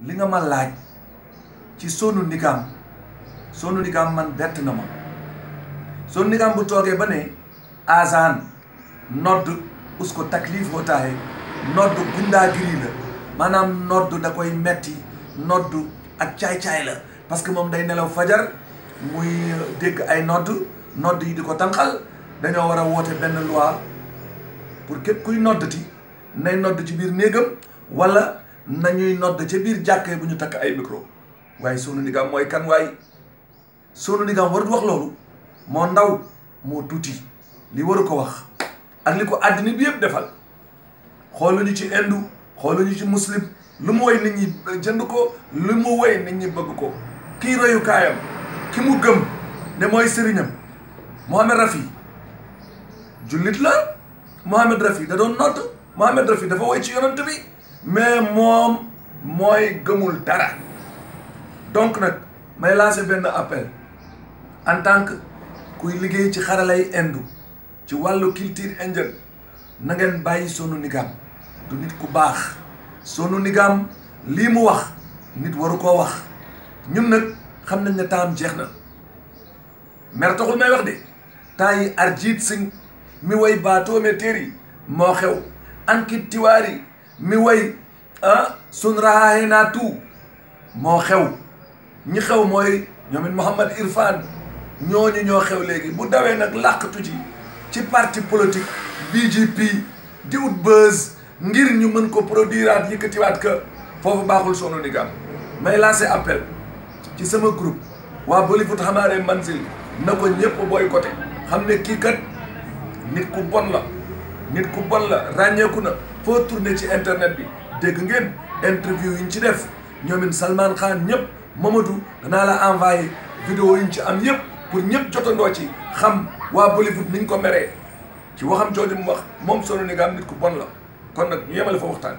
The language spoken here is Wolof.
li nga ma laaj ci SONU NIGAM man bett na ma SONU NIGAM bu toogee ba ne azan nodd usko taklif hotaahe nodd gundaagiri la maanaam nodd da koy metti nodd ak caay-caay la parce que moom day nelaw fajar muy dégg ay nodd yi di ko tànqal dañoo war a woote benn loi pour képp kuy noddati nay nodd ci biir néegam wala nañuy nodd ca biir jàkkee bu ñu takk ay micro waaye SONU NIGAM mooy kan waaye SONU NIGAM warut wax loolu moo ndaw moo tuuti li waru ko wax ak li ko àddina bi yëpp defal xooluñu ci indu xooluñu ci muslim lu mu woy nit ñi jënd ko lu mu woy nit ñi bëgg ko kii royukaayam ki mu gëm ne mooy sëriñam Mohamed Rafi jullit la Mohamed Rafi da doon nodd Mohamed Rafi dafa woy ci yonent bi mais moom mooy gëmul dara donc nag may lancer benn appel en tant que kuy liggéey ci xaralay indu ci wàllu culture indienne na ngeen bàyyi SONU NIGAM du nit ku baax SONU NIGAM lii mu wax nit waru koo wax ñun nag xam nañ ne taam jeex na mer taxul may wax de temps yi Arjit Singh mi way baatoome téeri moo xew Ankit Tiwari mi way sun raxaaxe naa tout moo xew ñi xew mooy ñoomit Mouhamad Irfan ñooñu ñoo xew léegi bu dawee nag làqatu ci parti politique BJP di ut buzz ngir ñu mën ko produiraat yëkkatiwaat que foofu baaxul SONU NIGAM may lancer appel ci sama groupe waa Bollywood Hamaare Manzil na ko ñëpp boycotté xam ne kii kat nit ku bon la ràññeeku na foo tourné ci internet bi dégg ngeen interview yi ñu ci def ñoomin Salman Khan ñëpp Mamadou danaa la envoyé vidéo yi ñu ci am yëpp pour ñëpp jotandoo ci xam waa Bollywood niñ ko meree ci waxam jooju mu wax moom SONU NIGAM nit ku bon la kon nag ñu yemale fa waxtaan